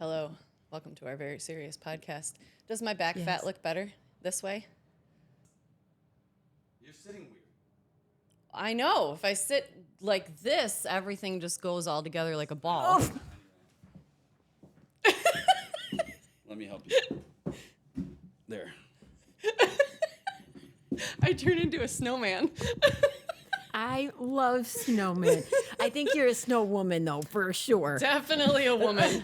Hello. Welcome to our very serious podcast. Does my back fat look better this way? You're sitting weird. I know. If I sit like this, everything just goes all together like a ball. Oh. Let me help you. There. I turn into a snowman. I love snowmen. I think you're a snow woman, though, for sure. Definitely a woman.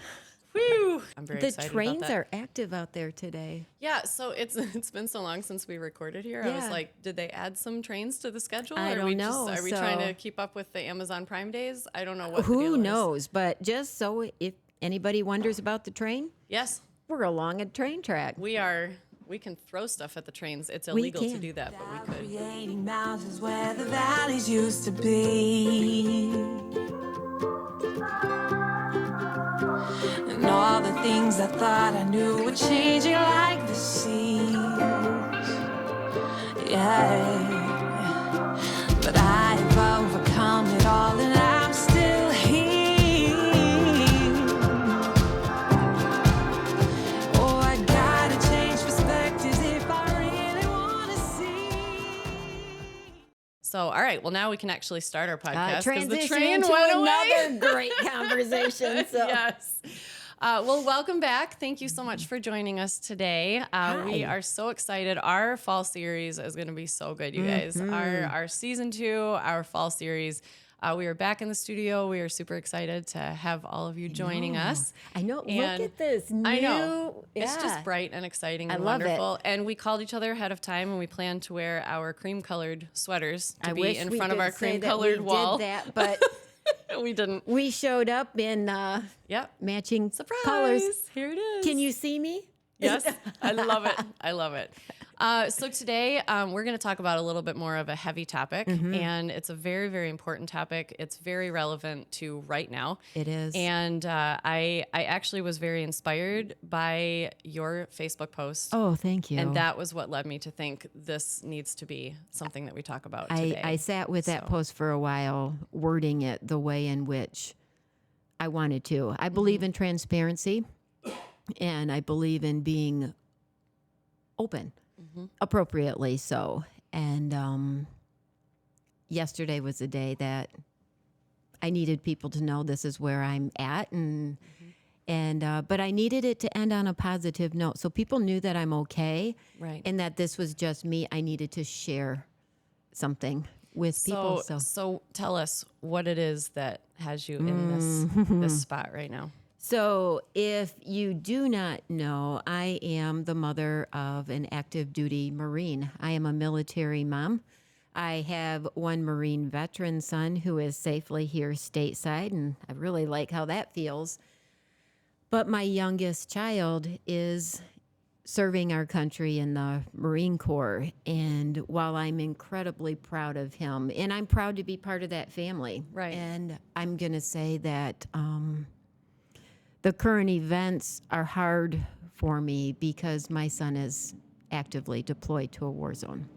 Whew. I'm very The excited trains about that. are active out there today. Yeah, so it's been so long since we recorded here. I was Yeah. like, did they add some trains to the schedule? I Or don't know, Are we so- trying to keep up with the Amazon Prime days? I don't know what the Who deal is. knows? But just so if anybody wonders about the train, Yes, we're along a train track. we are. We can throw stuff at the trains. It's illegal to can. do that, but we could. Creating mountains where the valleys used to be. And all the things I thought I knew were changing like the seas. Yeah. But I've overcome it all and I'm still here. Oh, I gotta change perspectives if I really wanna see. So, all right. Well, now we can actually start our podcast because the Transition train into went away. another great conversation. So. Yes. Well, welcome back. Thank you so much for joining us today. We are so excited. Our fall series is going to be so good, you guys. Our season 2, our fall series. We are back in the studio. We are super excited to have all of you joining us. I know. And Look at this. I know. New- It's just yeah. bright and exciting and love it. wonderful. And we called each other ahead of time and we planned to wear our cream-colored sweaters to I be wish in we front of could our say that cream-colored we wall. did that, but We didn't. we showed up in Yep. matching Surprise. colors. Here it is. Can you see me? Yes, I love it. I love it. So today we're going to talk about a little bit more of a heavy topic, and it's a very, very important topic. It's very relevant to right now. It is. And I actually was very inspired by your Facebook post. Oh, thank you. And that was what led me to think this needs to be something that we talk about today. I sat with that So- post for a while, wording it the way in which I wanted to. I believe in transparency, and I believe in being open, appropriately so. And yesterday was a day that I needed people to know this is where I'm at, and but I needed it to end on a positive note, so people knew that I'm okay, Right. and that this was just me. I needed to share something with people. So tell us what it is that has you in this spot right now. So, if you do not know, I am the mother of an active duty Marine. I am a military mom. I have one Marine veteran son who is safely here stateside, and I really like how that feels. But my youngest child is serving our country in the Marine Corps. And while I'm incredibly proud of him, and I'm proud to be part of that family, Right. and I'm going to say that the current events are hard for me because my son is actively deployed to a war zone.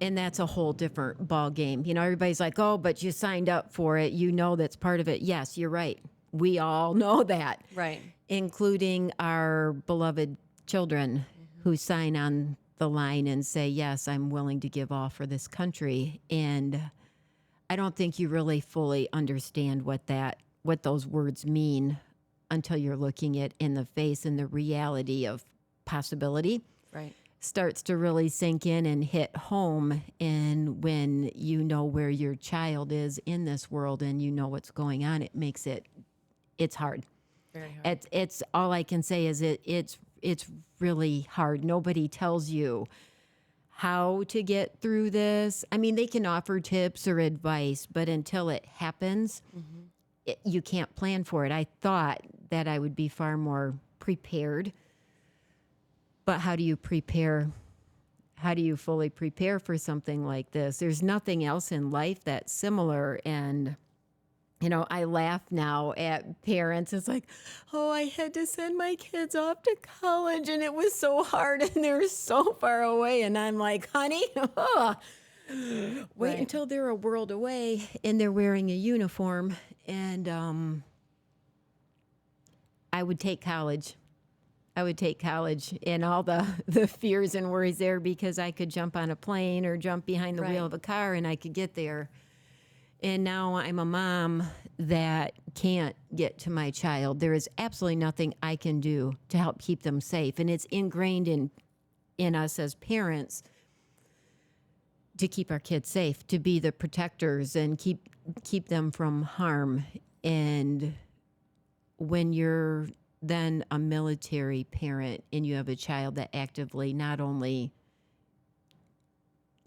And that's a whole different ball game. You know, everybody's like, oh, but you signed up for it. You know that's part of it. Yes, you're right. We all know that. Right. Including our beloved children who sign on the line and say, yes, I'm willing to give all for this country. And I don't think you really fully understand what those words mean until you're looking it in the face, and the reality of possibility Right. starts to really sink in and hit home. And when you know where your child is in this world and you know what's going on, it makes it's hard. Very hard. It's all I can say is it's really hard. Nobody tells you how to get through this. I mean, they can offer tips or advice, but until it happens, you can't plan for it. I thought that I would be far more prepared, but how do you prepare? How do you fully prepare for something like this? There's nothing else in life that's similar. And you know, I laugh now at parents. It's like, oh, I had to send my kids off to college and it was so hard and they're so far away. And I'm like, honey, wait Right. until they're a world away and they're wearing a uniform. And I would take college. I would take college and all the fears and worries there because I could jump on a plane or jump behind the Right. wheel of a car and I could get there. And now I'm a mom that can't get to my child. There is absolutely nothing I can do to help keep them safe. And it's ingrained in us as parents to keep our kids safe, to be the protectors and keep them from harm. And when you're then a military parent and you have a child that actively not only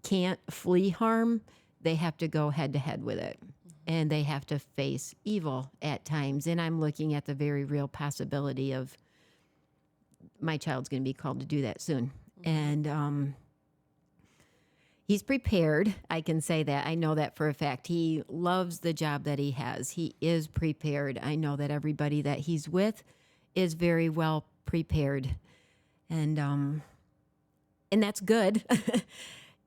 can't flee harm, they have to go head to head with it. And they have to face evil at times. And I'm looking at the very real possibility of my child's going to be called to do that soon. And he's prepared. I can say that. I know that for a fact. He loves the job that he has. He is prepared. I know that everybody that he's with is very well prepared. And that's good.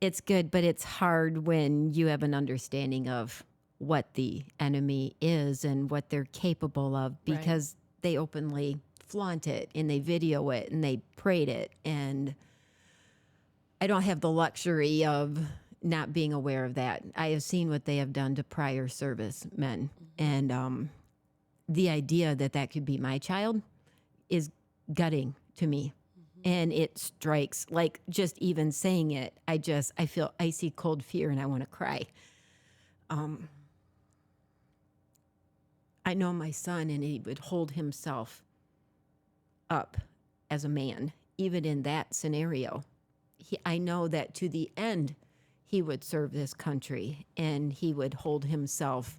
It's good, but it's hard when you have an understanding of what the enemy is and what they're capable of because they openly flaunt it and they video it and they parade it. And I don't have the luxury of not being aware of that. I have seen what they have done to prior servicemen. And the idea that that could be my child is gutting to me. And it strikes, like just even saying it, I feel icy cold fear and I want to cry. I know my son and he would hold himself up as a man, even in that scenario. I know that to the end, he would serve this country and he would hold himself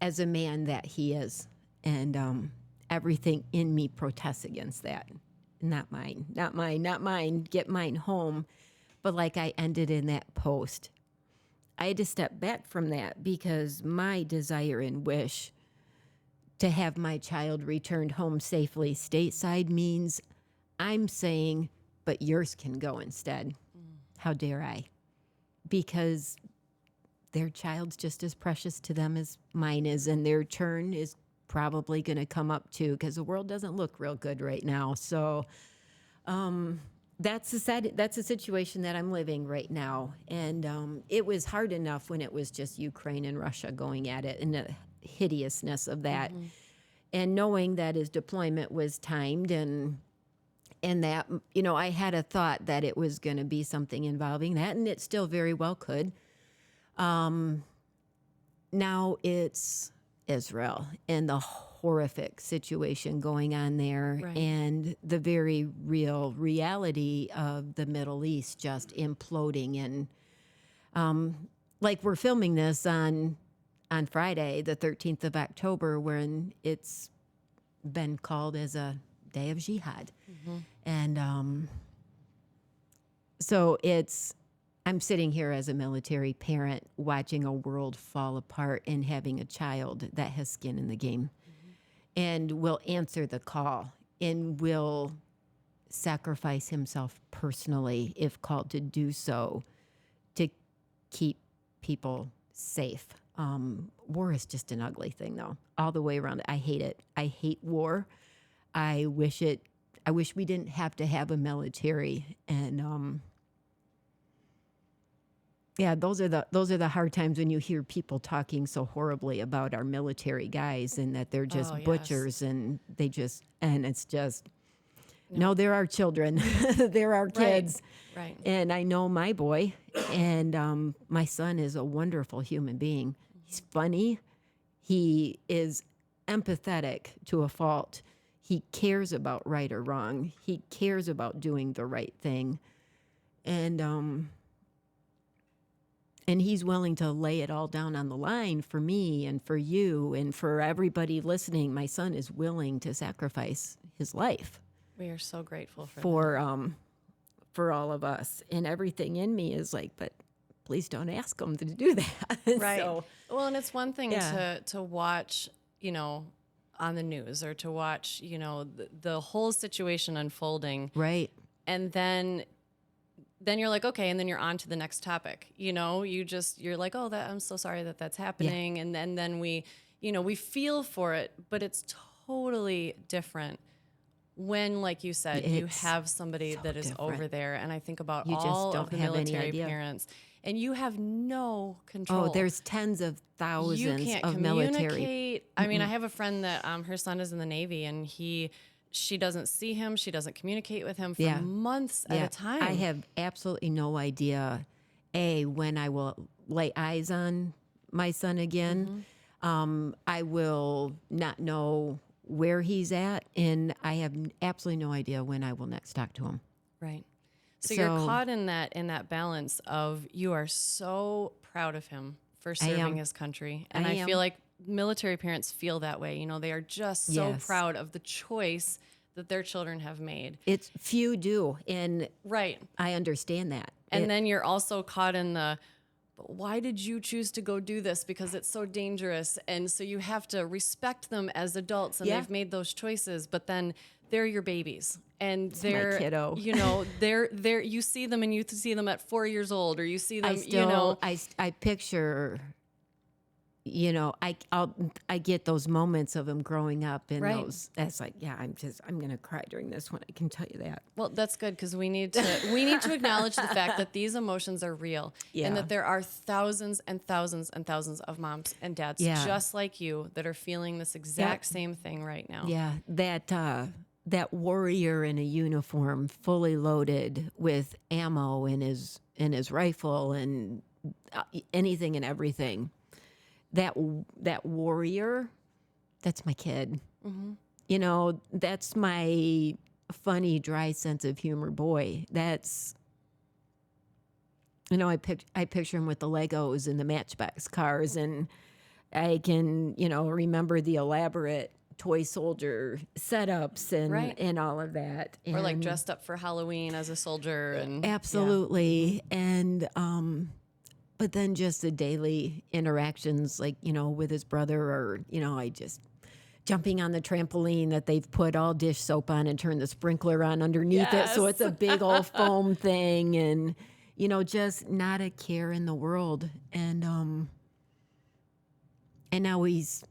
as a man that he is. And everything in me protests against that. Not mine, not mine, not mine. Get mine home. But like I ended in that post, I had to step back from that because my desire and wish to have my child returned home safely stateside means I'm saying, but yours can go instead. How dare I? Because their child's just as precious to them as mine is, and their turn is probably going to come up too, because the world doesn't look real good right now. So that's a situation that I'm living right now. And it was hard enough when it was just Ukraine and Russia going at it and the hideousness of that. And knowing that his deployment was timed and that, I had a thought that it was going to be something involving that, and it still very well could. Now it's Israel and the horrific situation going on there, and the very real reality of the Middle East just imploding. And like we're filming this on Friday, the 13th of October, when it's been called as a day of jihad. And so I'm sitting here as a military parent watching a world fall apart and having a child that has skin in the game and will answer the call and will sacrifice himself personally if called to do so to keep people safe. War is just an ugly thing, though, all the way around. I hate it. I hate war. I wish we didn't have to have a military. And yeah, those are the hard times when you hear people talking so horribly about our military guys and that they're just butchers and it's just no, they're our children. They're our kids. Right. And I know my boy, and my son is a wonderful human being. He's funny. He is empathetic to a fault. He cares about right or wrong. He cares about doing the right thing. And he's willing to lay it all down on the line for me and for you and for everybody listening. My son is willing to sacrifice his life. We are so grateful for all of us. And everything in me is like, but please don't ask him to do that. Right. So, well, and it's one thing to watch, on the news or to watch, the whole situation unfolding. right. And then you're like, okay, and then you're on to the next topic. You're like, oh, I'm so sorry that that's happening. And then we feel for it, but it's totally different when, like you said, you It's have somebody so that is different. over there. And I think about You just all don't of the have any military idea. parents, and you have no control. Oh, there's tens of You thousands can't of communicate. military. I mean, I have a friend that her son is in the Navy, and she doesn't see him. She doesn't communicate with him for Yeah. months at a time. I have absolutely no idea, when I will lay eyes on my son again. I will not know where he's at, and I have absolutely no idea when I will next talk to him. Right. So you're So- caught in that balance of you are so proud of him for serving am. his country. And I I feel am. like military parents feel that way. You know, they are just so Yes. proud of the choice that their children have made. It's few do, and Right. I understand that. And then you're also caught in the, but why did you choose to go do this? Because it's so dangerous. And so you have to respect them as adults, and Yeah. they've made those choices, but then they're your babies. And my they're, kiddo. you know, they're, you see them and you see them at 4 years old, or you see them, I still, you know, I picture, I get those moments of him growing up, and Right. that's like, yeah, I'm gonna cry during this one. I can tell you that. well, that's good, because we need to acknowledge the fact that these emotions are real, Yeah. and that there are thousands and thousands and thousands of moms and dads Yeah. just like you that are feeling this exact same thing right now. Yeah, that warrior in a uniform, fully loaded with ammo in his rifle and anything and everything. That warrior, that's my kid. You know, that's my funny, dry sense of humor boy. That's, I picture him with the Legos and the Matchbox cars, and I can, remember the elaborate toy soldier setups and Right. and all of that. Or like And- dressed up for Halloween as a soldier, and Absolutely. And but then just the daily interactions, like, with his brother, or, I just jumping on the trampoline that they've put all dish soap on and turned the sprinkler on underneath it. So Yes. it's a big old foam thing, and, just not a care in the world. And now he's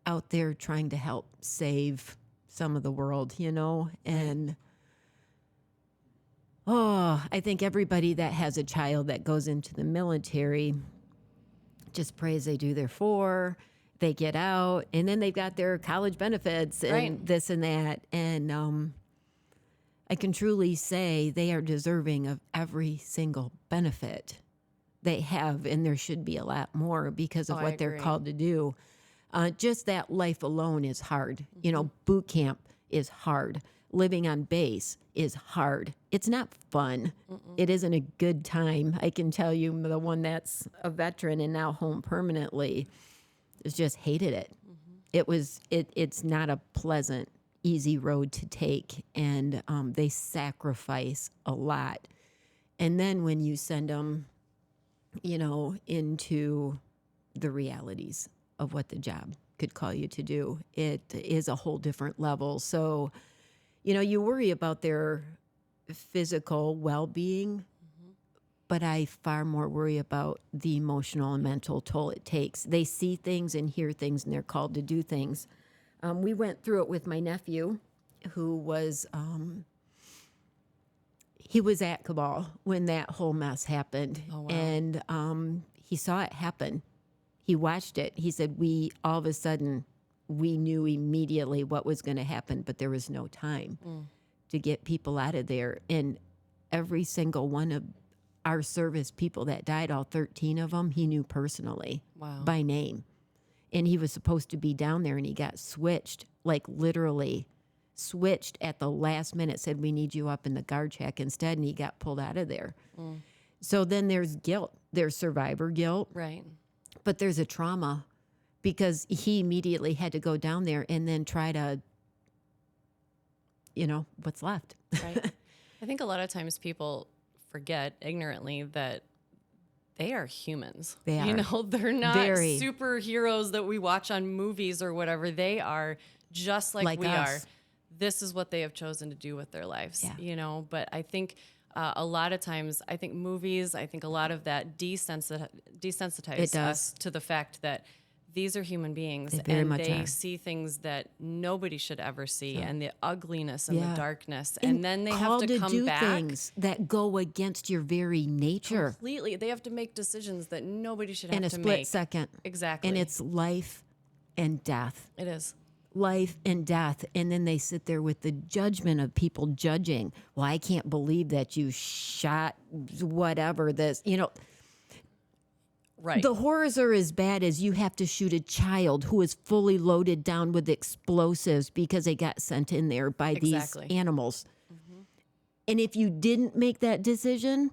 out there trying to help save some of the world, and I think everybody that has a child that goes into the military just prays they do their 4, they get out, and then they've got their college benefits and Right. this and that. And I can truly say they are deserving of every single benefit they have, and there should be a lot more because of Oh, I what they're agree. called to do. Just that life alone is hard. Boot camp is hard. Living on base is hard. It's not fun. It isn't a good time. I can tell you, the one that's a veteran and now home permanently has just hated it. It's not a pleasant, easy road to take, and they sacrifice a lot. And then when you send them, into the realities of what the job could call you to do, it is a whole different level. So, you worry about their physical well-being, but I far more worry about the emotional and mental toll it takes. They see things and hear things, and they're called to do things. We went through it with my nephew, who was he was at Cabal when that whole mess happened. Oh, wow. And he saw it happen. He watched it. He said, all of a sudden, we knew immediately what was going to happen, but there was no time to get people out of there. And every single one of our service people that died, all 13 of them, he knew personally. Wow. By name. And he was supposed to be down there, and he got switched, like literally switched at the last minute, said, we need you up in the guard shack instead, and he got pulled out of there. So then there's guilt. There's survivor guilt, Right. but there's a trauma because he immediately had to go down there and then try to, what's left. Right. I think a lot of times people forget ignorantly that they are humans. They You are. know, they're not Very. superheroes that we watch on movies or whatever. They are just like we us. are. This is what they have chosen to do with their lives, Yeah. But I think a lot of times, I think a lot of that desensitize It does. us to the fact that these are human beings, They very and much they are. see things that nobody should ever see, and the ugliness and Yeah. the darkness, and then they have called to come do back things that go against your very nature completely. They have to make decisions that nobody should in have a to split make. second. Exactly. And it's life and death. It is. Life and death. And then they sit there with the judgment of people judging. Well, I can't believe that you shot whatever this, Right. The horrors are as bad as you have to shoot a child who is fully loaded down with explosives because they got sent in there by Exactly. these animals. And if you didn't make that decision,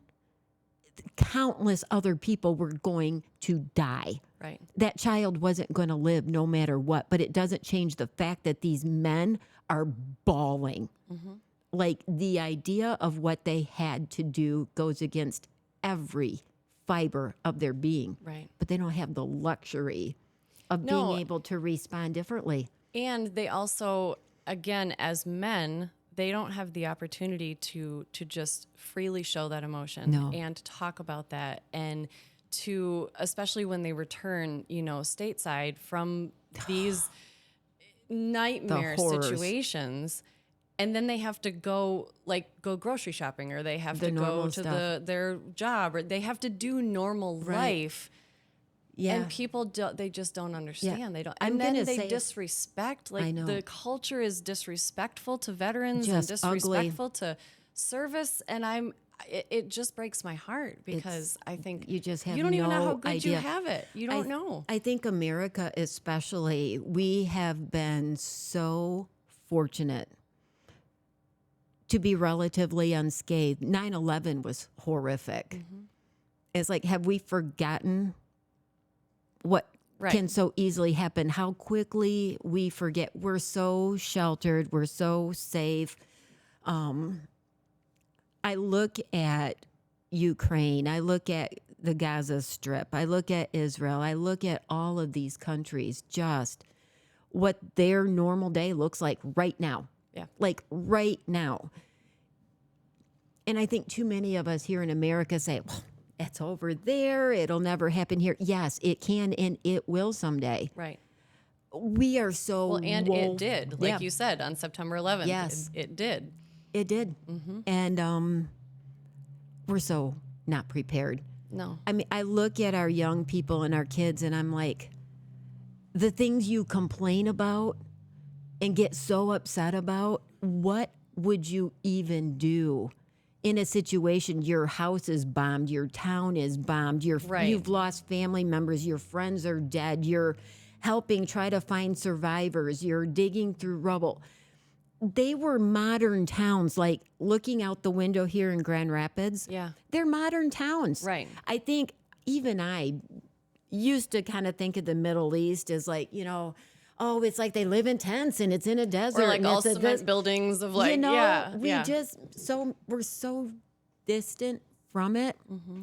countless other people were going to die. Right. That child wasn't going to live no matter what, but it doesn't change the fact that these men are bawling. Like the idea of what they had to do goes against every fiber of their being. Right. But they don't have the luxury of No. being able to respond differently. And they also, again, as men, they don't have the opportunity to just freely show that emotion No. and to talk about that, and to, especially when they return, stateside from these nightmare horrors. situations. And then they have to go grocery shopping, or they have The to go normal to stuff. their job, or they have to do normal life. Yeah. And people they just don't understand. They don't. I'm And then gonna they say- disrespect. I know. The culture is disrespectful to veterans Just and ugly. disrespectful to service. And it just breaks my heart, because I think you just have don't even know no how good you idea. have it. You don't know. I think America especially, we have been so fortunate to be relatively unscathed. 9/11 was horrific. It's like, have we forgotten what Right. can so easily happen? How quickly we forget. We're so sheltered. We're so safe. I look at Ukraine. I look at the Gaza Strip. I look at Israel. I look at all of these countries, just what their normal day looks like right now. Yeah. Like right now. And I think too many of us here in America say, well, it's over there. It'll never happen here. Yes, it can, and it will someday. Right. We are so Well, and it did, like Yeah. you said, on September 11th. Yes. It did. It did. And we're so not prepared. No. I mean, I look at our young people and our kids, and I'm like, the things you complain about and get so upset about, what would you even do in a situation? Your house is bombed, your town is bombed, Right. you've lost family members, your friends are dead, you're helping try to find survivors, you're digging through rubble. They were modern towns, like looking out the window here in Grand Rapids. Yeah. They're modern towns. Right. I think even I used to kind of think of the Middle East as like, oh, it's like they live in tents and it's in a desert. Or like and all it's a cement buildings of like, yeah. we yeah. we're so distant from it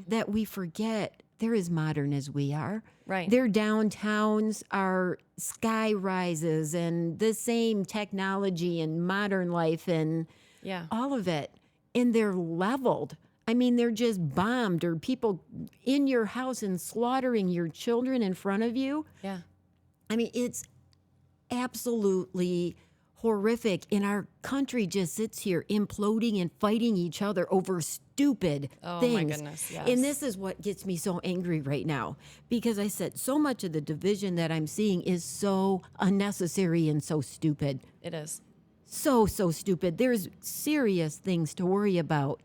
that we forget they're as modern as we are. Right. Their downtowns are sky rises and the same technology and modern life and Yeah. all of it. And they're leveled. I mean, they're just bombed, or people in your house and slaughtering your children in front of you. Yeah. I mean, it's absolutely horrific. And our country just sits here imploding and fighting each other over stupid Oh, things. my goodness, yes. And this is what gets me so angry right now, because I said so much of the division that I'm seeing is so unnecessary and so stupid. It is. So stupid. There's serious things to worry about.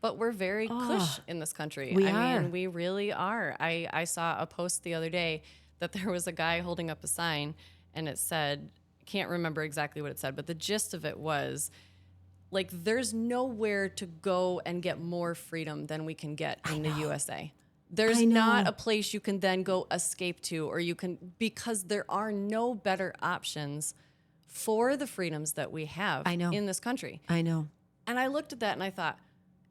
But we're very cush in this country. we I are. mean, we really are. I saw a post the other day that there was a guy holding up a sign, and it said, can't remember exactly what it said, but the gist of it was, like, there's nowhere to go and get more freedom than we can get in the USA. There's I know. not a place you can then go escape to, or you can, because there are no better options for the freedoms that we have I know. in this country. I know. And I looked at that and I thought,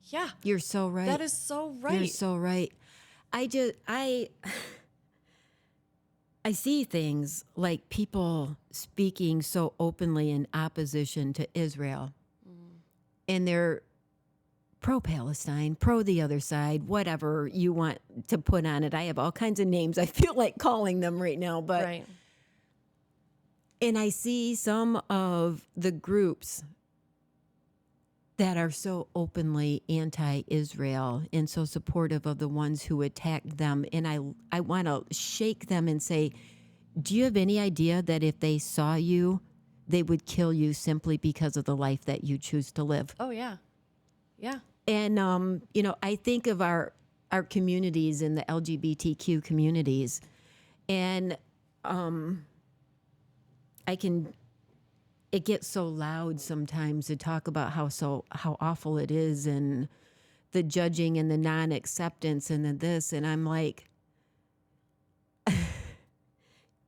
yeah, You're so right. that is so right. You're so right. I see things like people speaking so openly in opposition to Israel. And they're pro-Palestine, pro the other side, whatever you want to put on it. I have all kinds of names I feel like calling them right now, but Right. and I see some of the groups that are so openly anti-Israel and so supportive of the ones who attacked them. And I want to shake them and say, do you have any idea that if they saw you, they would kill you simply because of the life that you choose to live? Oh, yeah. Yeah. And, I think of our communities in the LGBTQ communities, and it gets so loud sometimes to talk about how awful it is, and the judging and the non-acceptance and the this. And I'm like,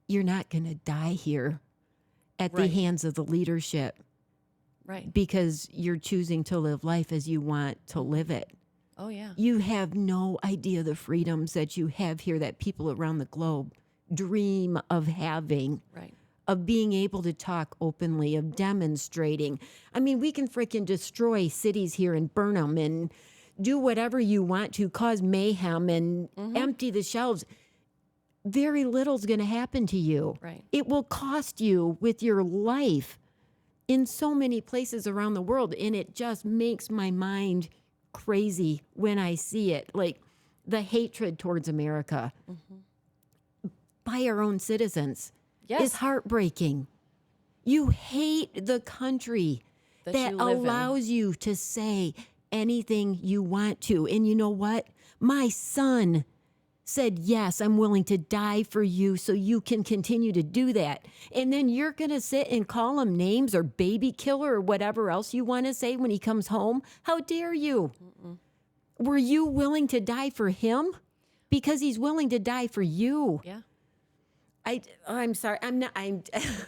you're not going to die here at the Right. hands of the leadership Right. because you're choosing to live life as you want to live it. Oh, yeah. You have no idea the freedoms that you have here that people around the globe dream of having. Right. Of being able to talk openly, of demonstrating. I mean, we can freaking destroy cities here and burn them and do whatever you want to, cause mayhem and empty the shelves. Very little's going to happen to you. Right. It will cost you with your life in so many places around the world. And it just makes my mind crazy when I see it. Like the hatred towards America by our own citizens. Yes. Is heartbreaking. You hate the country That that you live in. allows you to say anything you want to. And you know what? My son said, yes, I'm willing to die for you so you can continue to do that. And then you're going to sit and call him names or baby killer or whatever else you want to say when he comes home? How dare you? Were you willing to die for him? Because he's willing to die for you. Yeah. I'm sorry. I'm not.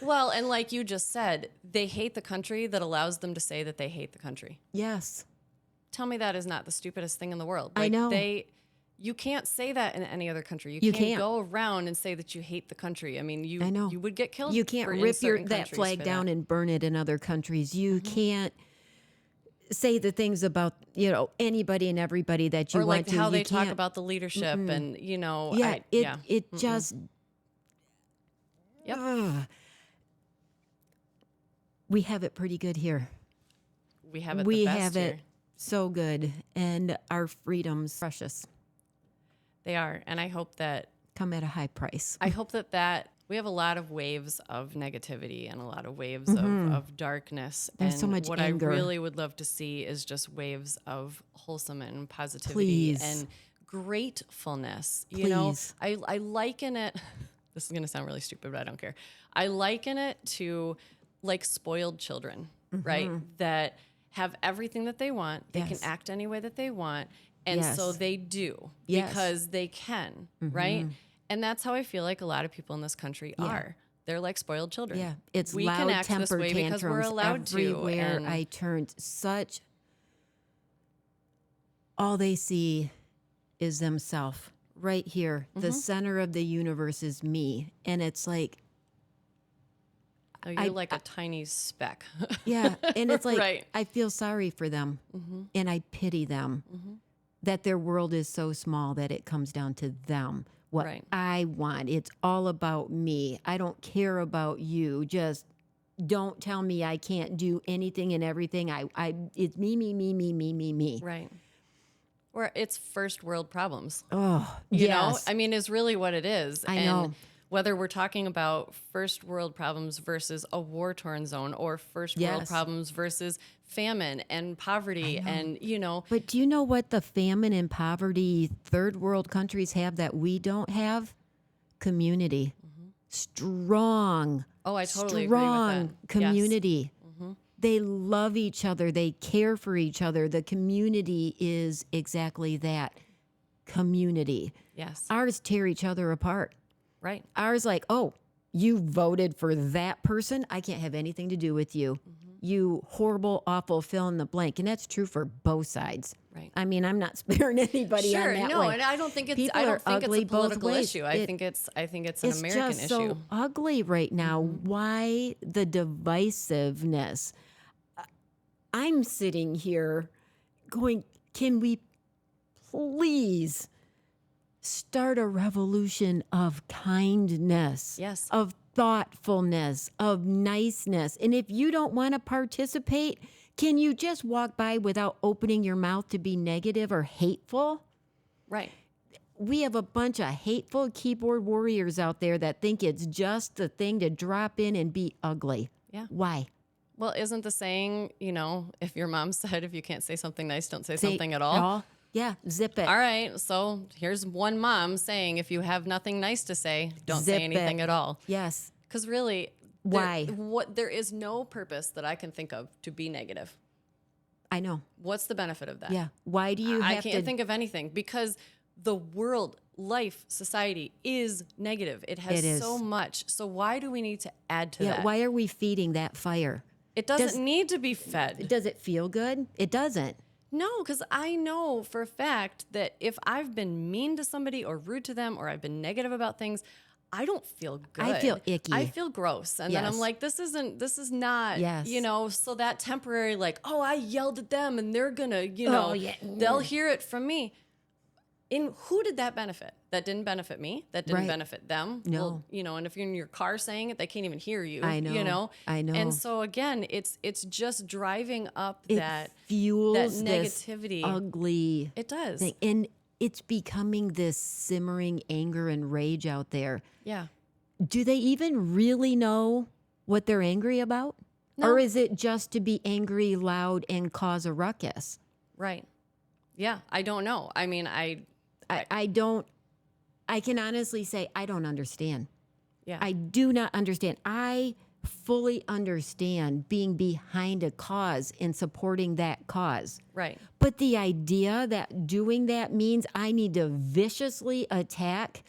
Well, and like you just said, they hate the country that allows them to say that they hate the country. Yes. Tell me that is not the stupidest thing in the world. I know. You can't say that in any other country. You can't can't. go around and say that you hate the country. I mean, I know. you would get killed. You can't for in rip certain that countries flag for down that. and burn it in other countries. You can't say the things about anybody and everybody that you or want like to. how You they talk can't- about the leadership and Yeah, it just. Yep. Ugh. We have it pretty good here. we have it. We the best have here. it so good, and our freedoms precious They are, and I hope that come at a high price. that we have a lot of waves of negativity and a lot of waves of darkness. There's and so much what anger. I really would love to see is just waves of wholesome and positivity Please. and gratefulness. Please. I liken it. This is going to sound really stupid, but I don't care. I liken it to like spoiled children, right? That have everything that they want. They Yes. can act any way that they want. And so Yes. they do Yes. because they can, right? And that's how I feel like a lot of people in this country are. They're like spoiled children. Yeah, it's we loud can act this temper way because we're tantrums allowed everywhere. to. And I turned such. All they see is themselves right here. The center of the universe is me, and it's like, oh, you're like a tiny speck. yeah, and it's like Right. I feel sorry for them, and I pity them that their world is so small that it comes down to them. What Right. I want. It's all about me. I don't care about you. Just don't tell me I can't do anything and everything. It's me. Right. Or it's first world problems. Oh, You yes. know, I mean, is really what it is. I and know. Whether we're talking about first world problems versus a war torn zone or first world Yes. problems versus famine and poverty and, But do you know what the famine and poverty third world countries have that we don't have? Community. Strong. oh, I totally agree with strong that. community. They love each other. They care for each other. The community is exactly that. Community. Yes. Ours tear each other apart. Right. Ours like, oh, you voted for that person? I can't have anything to do with you. You horrible, awful, fill in the blank. And that's true for both sides. Right. I mean, I'm not sparing anybody Sure. on that No, way. and I don't think it's People I don't are think it's ugly a both political ways. issue. I think it's an It's American just issue. so ugly right now. Why the divisiveness? I'm sitting here going, can we please start a revolution of kindness, Yes. of thoughtfulness, of niceness? And if you don't want to participate, can you just walk by without opening your mouth to be negative or hateful? Right. We have a bunch of hateful keyboard warriors out there that think it's just the thing to drop in and be ugly. Yeah. Why? Well, isn't the saying, if your mom said if you can't say something nice, don't say Say something at all? Yeah, zip it. All right. So here's one mom saying if you have nothing nice to say, don't Zip say anything it. at all. Yes. Because really, Why? There is no purpose that I can think of to be negative. I know. What's the benefit of that? Yeah. Why do you I have can't to think of anything because the world, life, society is negative. It has It is. so much. So why do we need to add to that? Why are we feeding that fire? It doesn't need to be fed. Does it feel good? It doesn't. No, because I know for a fact that if I've been mean to somebody or rude to them or I've been negative about things, I don't feel good. I feel icky. I feel gross. And then I'm Yes. like, this is not, Yes. so that temporary, like, oh, I yelled at them and they're going to, Oh, yeah. they'll hear it from me. Who did that benefit? That didn't benefit me. That didn't Right. benefit them. No. Well, and if you're in your car saying it, they can't even hear you. I know. I know. And so again, it's just driving up It that fuels this this negativity. ugly It does. thing. And it's becoming this simmering anger and rage out there. Yeah. Do they even really know what they're angry about? No. Or is it just to be angry, loud, and cause a ruckus? Right. Yeah. I don't know. I mean, I can honestly say I don't understand. yeah. I do not understand. I fully understand being behind a cause and supporting that cause. right. But the idea that doing that means I need to viciously attack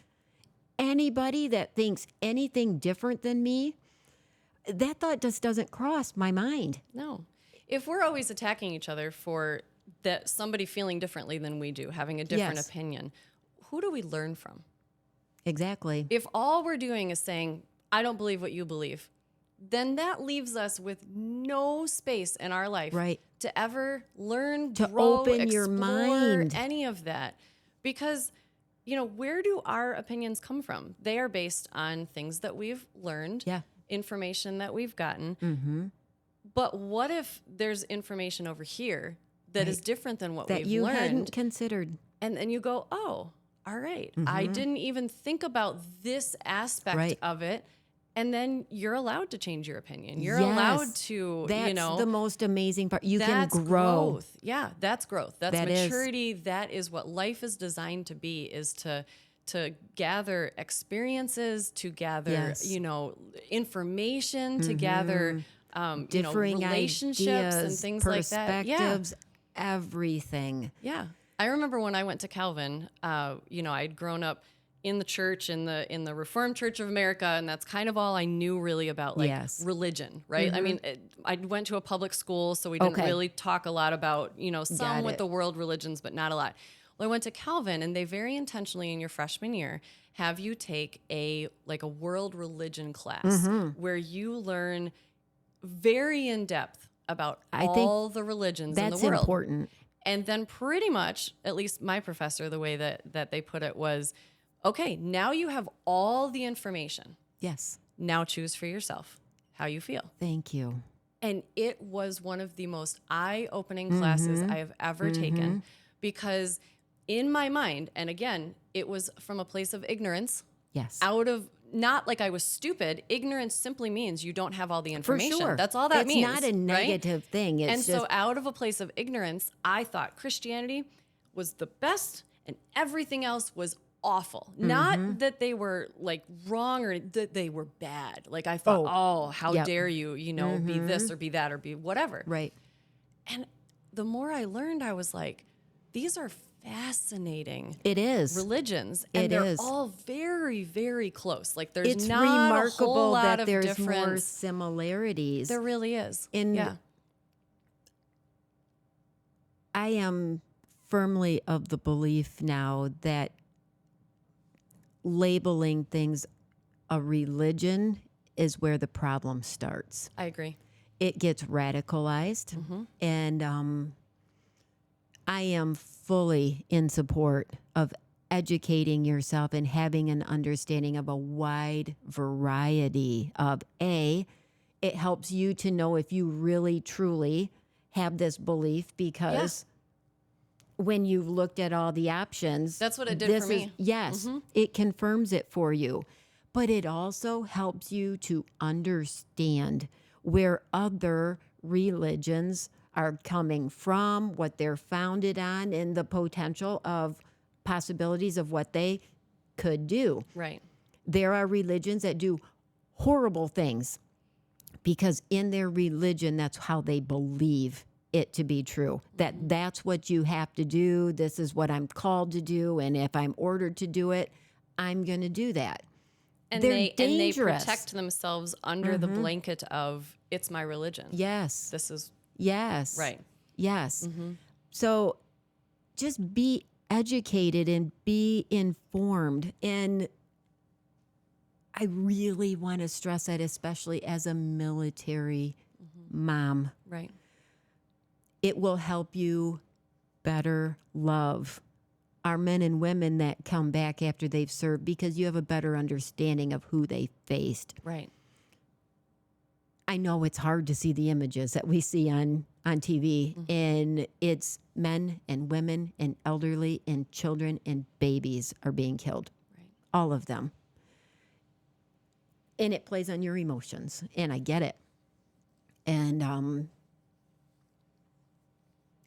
anybody that thinks anything different than me, that thought just doesn't cross my mind. No. If we're always attacking each other for that somebody feeling differently than we do, having a different Yes. opinion, who do we learn from? Exactly. If all we're doing is saying, I don't believe what you believe, then that leaves us with no space in our life Right. to ever learn, To grow, open your explore mind. any of that. Because, where do our opinions come from? They are based on things that we've learned, Yeah. information that we've gotten. Mm-hmm. But what if there's information over here that is different than what That we've you learned? hadn't considered. And then you go, oh, all right. I didn't even think about this aspect Right. of it. And then you're allowed to change your opinion. You're Yes. allowed to, That's the most amazing part. You can that's grow. growth. Yeah, that's growth. That's That is. maturity. That is what life is designed to be, is to gather experiences, to gather, Yes. information, to gather Differing relationships ideas, and things like that. Yeah. perspectives, everything. Yeah. I remember when I went to Calvin, I'd grown up in the church, in the Reformed Church of America, and that's kind of all I knew really about Yes. religion, right? I mean, I went to a public school, so we didn't Okay. really talk a lot about, some Got with it. the world religions, but not a lot. Well, I went to Calvin, and they very intentionally in your freshman year have you take a world religion class Mm-hmm. where you learn very in depth about I think all the religions in the That's world. important. And then pretty much, at least my professor, the way that they put it was, okay, now you have all the information. Yes. Now choose for yourself how you feel. Thank you. And it was one of the most eye-opening classes I have ever taken, because in my mind, and again, it was from a place of ignorance, Yes. out of, not like I was stupid. Ignorance simply means you don't have all the For information. sure. That's all that it's means. It's not a right? negative thing. It's And just so out of a place of ignorance, I thought Christianity was the best and everything else was awful. Not that they were wrong or that they were bad. Like I thought, oh, how Yep. dare you, be this or be that or be whatever. right. And the more I learned, I was like, these are fascinating It is. religions. And It they're is. all very, very close. Like there's It's not a whole remarkable lot that of there's more difference. similarities. There really is. And yeah. I am firmly of the belief now that labeling things a religion is where the problem starts. I agree. It gets radicalized, and I am fully in support of educating yourself and having an understanding of a wide variety of it helps you to know if you really truly have this belief because when you've looked at all the options, That's what it did for me. Yes, it confirms it for you. But it also helps you to understand where other religions are coming from, what they're founded on, and the potential of possibilities of what they could do. Right. There are religions that do horrible things because in their religion, that's how they believe it to be true. That's what you have to do. This is what I'm called to do. And if I'm ordered to do it, I'm going to do that. And They're they dangerous. protect themselves under the blanket of it's my religion. Yes. This is Yes. right. Yes. So just be educated and be informed. And I really want to stress that, especially as a military mom. Right. It will help you better love our men and women that come back after they've served because you have a better understanding of who they faced. Right. I know it's hard to see the images that we see on TV, and it's men and women and elderly and children and babies are being killed. Right. All of them. And it plays on your emotions, and I get it. And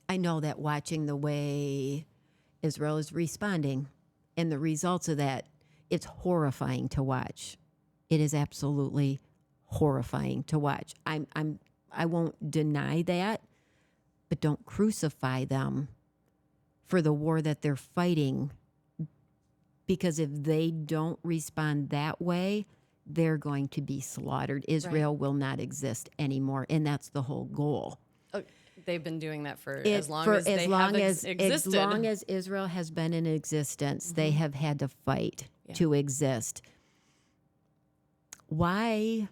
I know that watching the way Israel is responding and the results of that, it's horrifying to watch. It is absolutely horrifying to watch. I won't deny that, but don't crucify them for the war that they're fighting, because if they don't respond that way, they're going to be slaughtered. Israel will not exist anymore, and that's the whole goal. They've been doing that for as long as they have existed. As long as Israel has been in existence, they have had to fight to exist. Why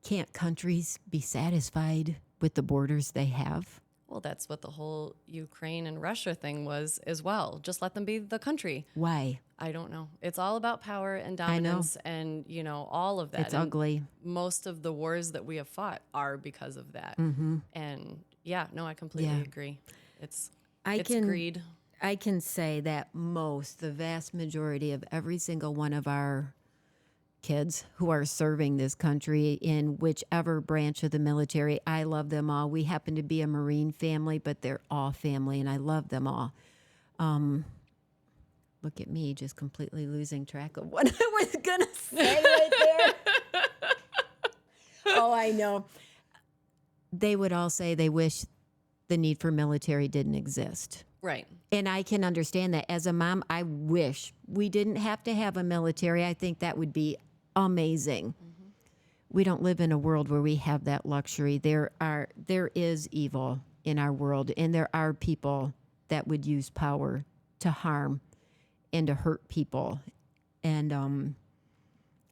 can't countries be satisfied with the borders they have? Well, that's what the whole Ukraine and Russia thing was as well. Just let them be the country. Why? I don't know. It's all about power and dominance and, all of that. It's and ugly. Most of the wars that we have fought are because of that. And I completely agree. It's greed. I can say that the vast majority of every single one of our kids who are serving this country in whichever branch of the military, I love them all. We happen to be a Marine family, but they're all family, and I love them all. Look at me, just completely losing track of what I was going to say right there. Oh, I know. They would all say they wish the need for military didn't exist. Right. And I can understand that. As a mom, I wish we didn't have to have a military. I think that would be amazing. We don't live in a world where we have that luxury. There is evil in our world, and there are people that would use power to harm and to hurt people. And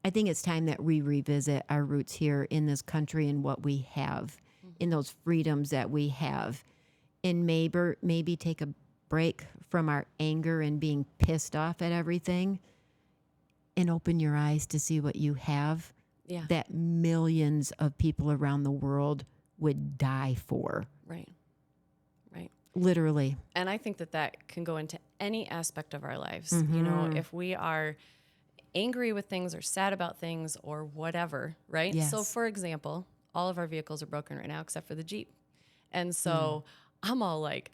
I think it's time that we revisit our roots here in this country and what we have, in those freedoms that we have, and maybe take a break from our anger and being pissed off at everything and open your eyes to see what you have that millions of people around the world would die for. Right. Right. Literally. And I think that can go into any aspect of our lives. Mm-hmm. If we are angry with things or sad about things or whatever, right? Yes. So, for example, all of our vehicles are broken right now except for the Jeep. And so I'm all like,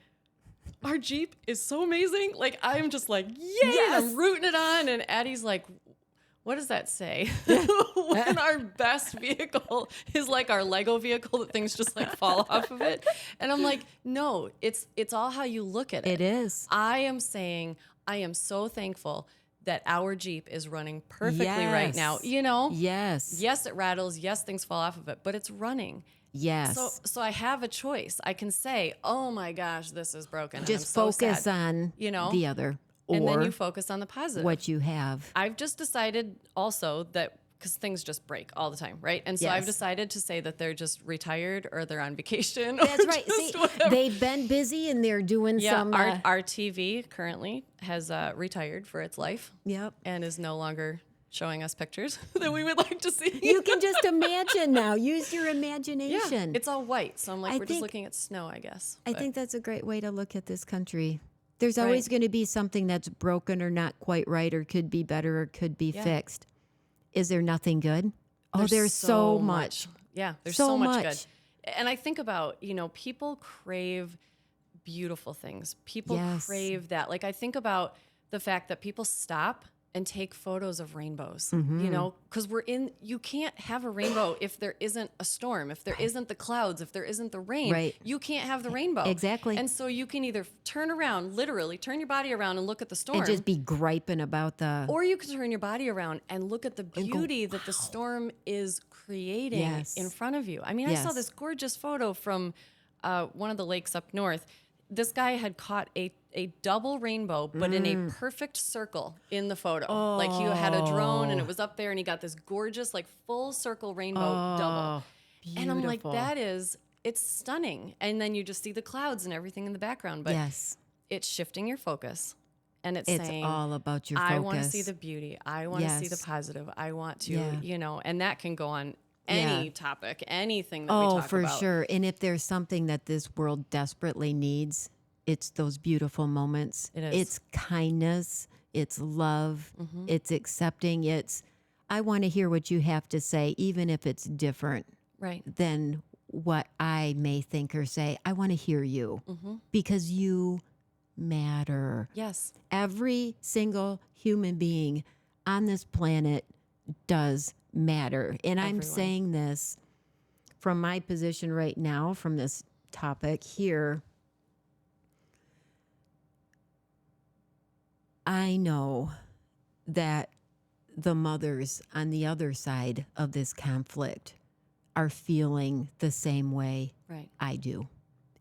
our Jeep is so amazing. Like, I'm just like, yay, Yes. I'm rooting it on. And Addie's like, what does that say? When our best vehicle is like our Lego vehicle that things just like fall off of it. And I'm like, no, it's all how you look at it. It is. I am saying I am so thankful that our Jeep is running perfectly right now. Yes. Yes, it rattles. Yes, things fall off of it, but it's running. Yes. So I have a choice. I can say, oh my gosh, this is broken. Just and I'm so focus sad. on the other. And then Or you focus on the positive. what you have. I've just decided also that because things just break all the time, right? And so I've Yes. decided to say that they're just retired or they're on vacation. That's or right. just See, whatever. they've been busy and they're doing Yeah, some. our TV currently has retired for its life Yep. and is no longer showing us pictures that we would like to see. You can just imagine now. Use your Yeah, imagination. it's all white, so I'm like, I we're just think- looking at snow, I guess. I But think that's a great way to look at this country. There's always Right. going to be something that's broken or not quite right or could be better or could be Yeah. fixed. Is there nothing good? Oh, there's so much. Yeah, there's So so much much. good. And I think about, people crave beautiful things. People Yes. crave that. Like I think about the fact that people stop and take photos of rainbows, Mm-hmm. because you can't have a rainbow if there isn't a storm, if there isn't the clouds, if there isn't the rain, Right. you can't have the rainbow. Exactly. And so you can either turn around, literally turn your body around and look at the storm. And just be griping about the. Or you can turn your body around and look at the beauty that the storm is creating Yes. in front of you. I mean, I saw Yes. this gorgeous photo from one of the lakes up north. This guy had caught a double rainbow, but in a perfect circle in the photo. Like he had a drone and it was up there and he got this gorgeous, like full circle rainbow double. And I'm like, beautiful. it's stunning. And then you just see the clouds and everything in the background. But Yes. it's shifting your focus. And it's It's saying, all about your focus. I want to see the beauty. I want to see the Yes. positive. I want to, Yeah. and that can go on any Yeah. topic, anything that we Oh, talk for about. sure. And if there's something that this world desperately needs, it's those beautiful moments. It is. It's kindness. It's love. It's accepting. I want to hear what you have to say, even if it's different Right. than what I may think or say. I want to hear you because you matter. Yes. Every single human being on this planet does matter. And I'm Everyone. saying this from my position right now, from this topic here. I know that the mothers on the other side of this conflict are feeling the same way Right. I do.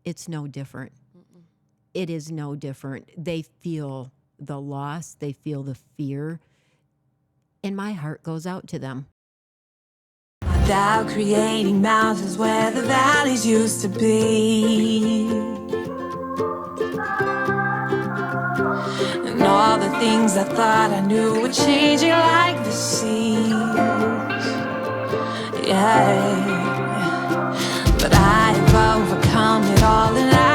It's no different. It is no different. They feel the loss, they feel the fear, and my heart goes out to them. Without creating mountains where the valleys used to be. And all the things I thought I knew were changing like the seas. Yeah. But I have overcome it all and I